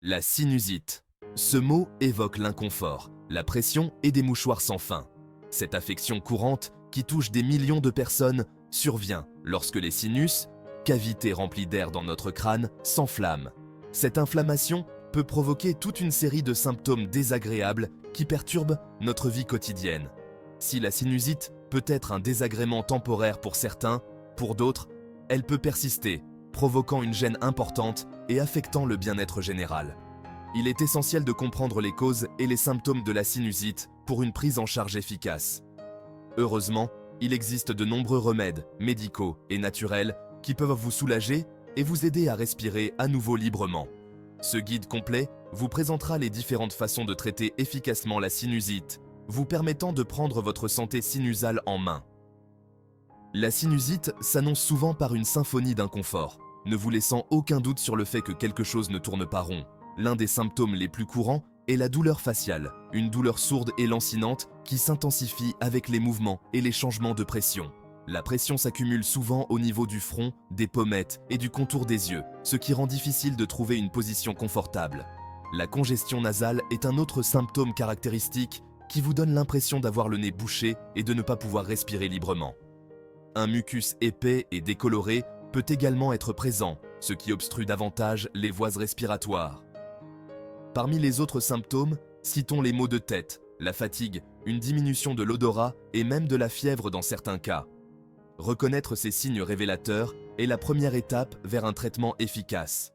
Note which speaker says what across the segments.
Speaker 1: La sinusite. Ce mot évoque l'inconfort, la pression et des mouchoirs sans fin. Cette affection courante, qui touche des millions de personnes, survient lorsque les sinus, cavités remplies d'air dans notre crâne, s'enflamment. Cette inflammation peut provoquer toute une série de symptômes désagréables qui perturbent notre vie quotidienne. Si la sinusite peut être un désagrément temporaire pour certains, pour d'autres, elle peut persister, provoquant une gêne importante et affectant le bien-être général. Il est essentiel de comprendre les causes et les symptômes de la sinusite pour une prise en charge efficace. Heureusement, il existe de nombreux remèdes médicaux et naturels qui peuvent vous soulager et vous aider à respirer à nouveau librement. Ce guide complet vous présentera les différentes façons de traiter efficacement la sinusite, vous permettant de prendre votre santé sinusale en main. La sinusite s'annonce souvent par une symphonie d'inconfort, ne vous laissant aucun doute sur le fait que quelque chose ne tourne pas rond. L'un des symptômes les plus courants est la douleur faciale, une douleur sourde et lancinante qui s'intensifie avec les mouvements et les changements de pression. La pression s'accumule souvent au niveau du front, des pommettes et du contour des yeux, ce qui rend difficile de trouver une position confortable. La congestion nasale est un autre symptôme caractéristique qui vous donne l'impression d'avoir le nez bouché et de ne pas pouvoir respirer librement. Un mucus épais et décoloré peut également être présent, ce qui obstrue davantage les voies respiratoires. Parmi les autres symptômes, citons les maux de tête, la fatigue, une diminution de l'odorat et même de la fièvre dans certains cas. Reconnaître ces signes révélateurs est la première étape vers un traitement efficace.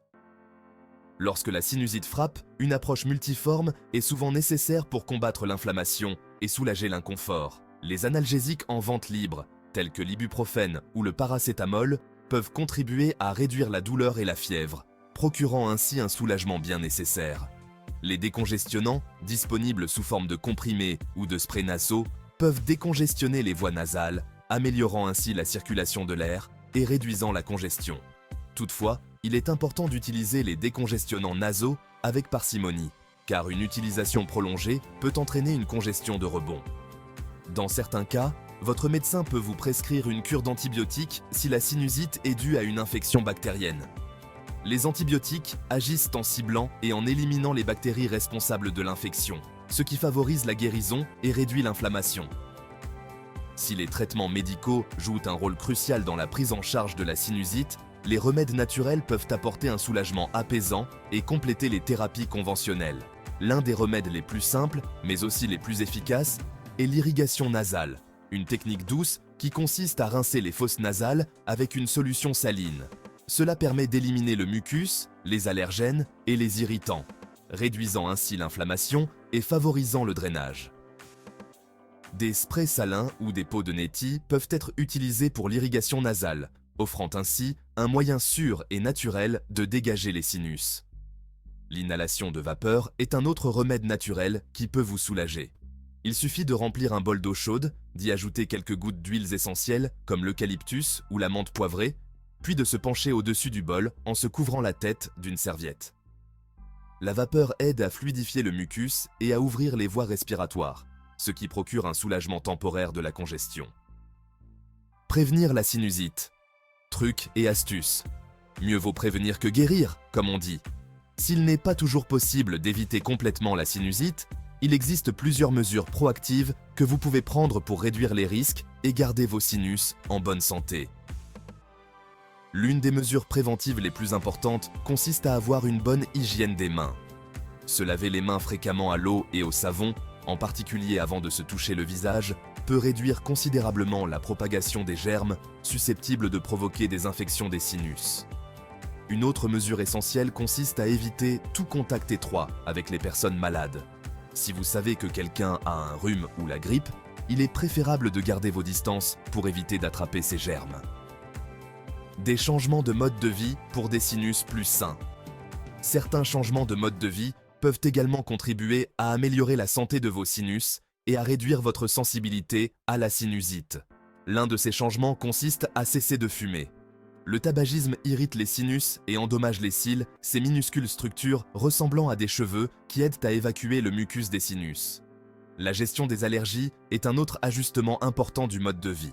Speaker 1: Lorsque la sinusite frappe, une approche multiforme est souvent nécessaire pour combattre l'inflammation et soulager l'inconfort. Les analgésiques en vente libre, tels que l'ibuprofène ou le paracétamol, peuvent contribuer à réduire la douleur et la fièvre, procurant ainsi un soulagement bien nécessaire. Les décongestionnants, disponibles sous forme de comprimés ou de sprays nasaux, peuvent décongestionner les voies nasales, améliorant ainsi la circulation de l'air et réduisant la congestion. Toutefois, il est important d'utiliser les décongestionnants nasaux avec parcimonie, car une utilisation prolongée peut entraîner une congestion de rebond. Dans certains cas, votre médecin peut vous prescrire une cure d'antibiotiques si la sinusite est due à une infection bactérienne. Les antibiotiques agissent en ciblant et en éliminant les bactéries responsables de l'infection, ce qui favorise la guérison et réduit l'inflammation. Si les traitements médicaux jouent un rôle crucial dans la prise en charge de la sinusite, les remèdes naturels peuvent apporter un soulagement apaisant et compléter les thérapies conventionnelles. L'un des remèdes les plus simples, mais aussi les plus efficaces, est l'irrigation nasale, une technique douce qui consiste à rincer les fosses nasales avec une solution saline. Cela permet d'éliminer le mucus, les allergènes et les irritants, réduisant ainsi l'inflammation et favorisant le drainage. Des sprays salins ou des pots de neti peuvent être utilisés pour l'irrigation nasale, offrant ainsi un moyen sûr et naturel de dégager les sinus. L'inhalation de vapeur est un autre remède naturel qui peut vous soulager. Il suffit de remplir un bol d'eau chaude, d'y ajouter quelques gouttes d'huiles essentielles comme l'eucalyptus ou la menthe poivrée, puis de se pencher au-dessus du bol en se couvrant la tête d'une serviette. La vapeur aide à fluidifier le mucus et à ouvrir les voies respiratoires, ce qui procure un soulagement temporaire de la congestion. Prévenir la sinusite. Trucs et astuces. Mieux vaut prévenir que guérir, comme on dit. S'il n'est pas toujours possible d'éviter complètement la sinusite, il existe plusieurs mesures proactives que vous pouvez prendre pour réduire les risques et garder vos sinus en bonne santé. L'une des mesures préventives les plus importantes consiste à avoir une bonne hygiène des mains. Se laver les mains fréquemment à l'eau et au savon, en particulier avant de se toucher le visage, peut réduire considérablement la propagation des germes susceptibles de provoquer des infections des sinus. Une autre mesure essentielle consiste à éviter tout contact étroit avec les personnes malades. Si vous savez que quelqu'un a un rhume ou la grippe, il est préférable de garder vos distances pour éviter d'attraper ces germes. Des changements de mode de vie pour des sinus plus sains. Certains changements de mode de vie peuvent également contribuer à améliorer la santé de vos sinus et à réduire votre sensibilité à la sinusite. L'un de ces changements consiste à cesser de fumer. Le tabagisme irrite les sinus et endommage les cils, ces minuscules structures ressemblant à des cheveux qui aident à évacuer le mucus des sinus. La gestion des allergies est un autre ajustement important du mode de vie.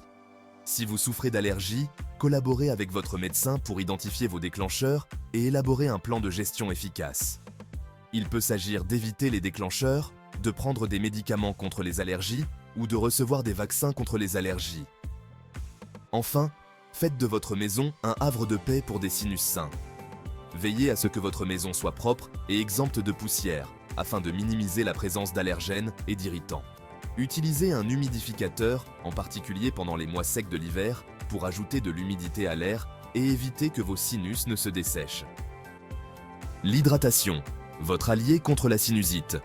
Speaker 1: Si vous souffrez d'allergies, collaborez avec votre médecin pour identifier vos déclencheurs et élaborer un plan de gestion efficace. Il peut s'agir d'éviter les déclencheurs, de prendre des médicaments contre les allergies ou de recevoir des vaccins contre les allergies. Enfin, faites de votre maison un havre de paix pour des sinus sains. Veillez à ce que votre maison soit propre et exempte de poussière, afin de minimiser la présence d'allergènes et d'irritants. Utilisez un humidificateur, en particulier pendant les mois secs de l'hiver, pour ajouter de l'humidité à l'air et éviter que vos sinus ne se dessèchent. L'hydratation, votre allié contre la sinusite.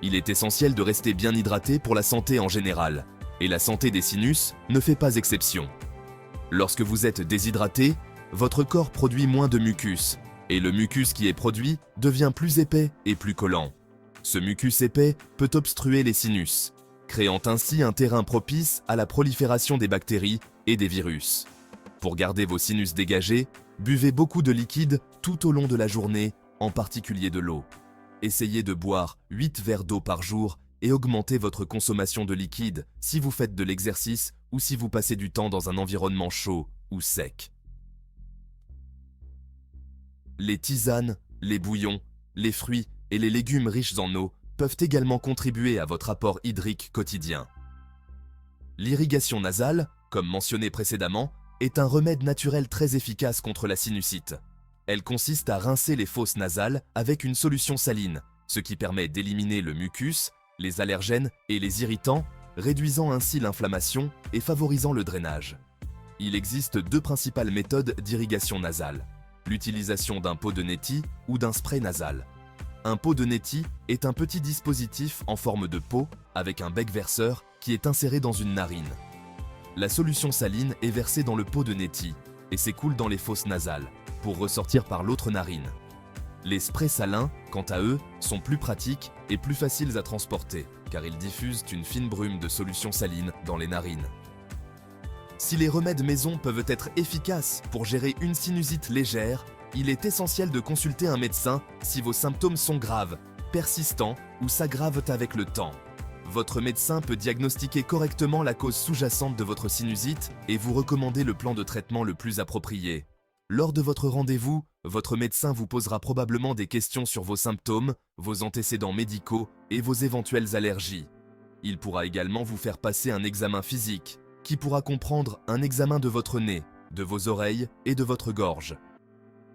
Speaker 1: Il est essentiel de rester bien hydraté pour la santé en général, et la santé des sinus ne fait pas exception. Lorsque vous êtes déshydraté, votre corps produit moins de mucus, et le mucus qui est produit devient plus épais et plus collant. Ce mucus épais peut obstruer les sinus, créant ainsi un terrain propice à la prolifération des bactéries et des virus. Pour garder vos sinus dégagés, buvez beaucoup de liquide tout au long de la journée, en particulier de l'eau. Essayez de boire 8 verres d'eau par jour et augmentez votre consommation de liquide si vous faites de l'exercice ou si vous passez du temps dans un environnement chaud ou sec. Les tisanes, les bouillons, les fruits et les légumes riches en eau peuvent également contribuer à votre apport hydrique quotidien. L'irrigation nasale, comme mentionné précédemment, est un remède naturel très efficace contre la sinusite. Elle consiste à rincer les fosses nasales avec une solution saline, ce qui permet d'éliminer le mucus, les allergènes et les irritants, réduisant ainsi l'inflammation et favorisant le drainage. Il existe deux principales méthodes d'irrigation nasale, l'utilisation d'un pot de neti ou d'un spray nasal. Un pot de neti est un petit dispositif en forme de pot avec un bec verseur qui est inséré dans une narine. La solution saline est versée dans le pot de neti et s'écoule dans les fosses nasales pour ressortir par l'autre narine. Les sprays salins, quant à eux, sont plus pratiques et plus faciles à transporter car ils diffusent une fine brume de solution saline dans les narines. Si les remèdes maison peuvent être efficaces pour gérer une sinusite légère, il est essentiel de consulter un médecin si vos symptômes sont graves, persistants ou s'aggravent avec le temps. Votre médecin peut diagnostiquer correctement la cause sous-jacente de votre sinusite et vous recommander le plan de traitement le plus approprié. Lors de votre rendez-vous, votre médecin vous posera probablement des questions sur vos symptômes, vos antécédents médicaux et vos éventuelles allergies. Il pourra également vous faire passer un examen physique, qui pourra comprendre un examen de votre nez, de vos oreilles et de votre gorge.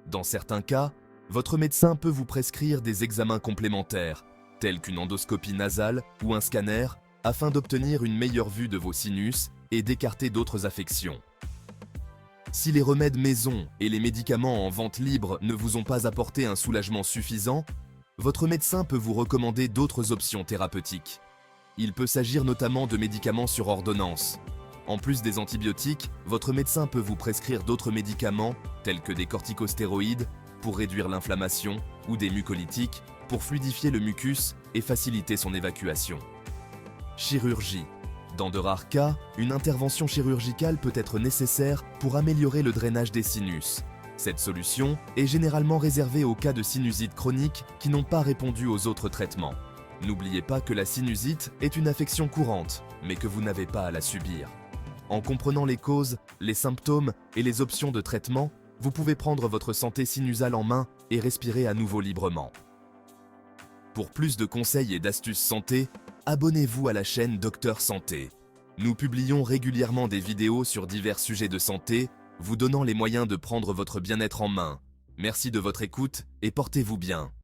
Speaker 1: Dans certains cas, votre médecin peut vous prescrire des examens complémentaires, tels qu'une endoscopie nasale ou un scanner, afin d'obtenir une meilleure vue de vos sinus et d'écarter d'autres affections. Si les remèdes maison et les médicaments en vente libre ne vous ont pas apporté un soulagement suffisant, votre médecin peut vous recommander d'autres options thérapeutiques. Il peut s'agir notamment de médicaments sur ordonnance. En plus des antibiotiques, votre médecin peut vous prescrire d'autres médicaments, tels que des corticostéroïdes, pour réduire l'inflammation, ou des mucolytiques, pour fluidifier le mucus et faciliter son évacuation. Chirurgie. Dans de rares cas, une intervention chirurgicale peut être nécessaire pour améliorer le drainage des sinus. Cette solution est généralement réservée aux cas de sinusite chronique qui n'ont pas répondu aux autres traitements. N'oubliez pas que la sinusite est une affection courante, mais que vous n'avez pas à la subir. En comprenant les causes, les symptômes et les options de traitement, vous pouvez prendre votre santé sinusale en main et respirer à nouveau librement. Pour plus de conseils et d'astuces santé, abonnez-vous à la chaîne Docteur Santé. Nous publions régulièrement des vidéos sur divers sujets de santé, vous donnant les moyens de prendre votre bien-être en main. Merci de votre écoute et portez-vous bien.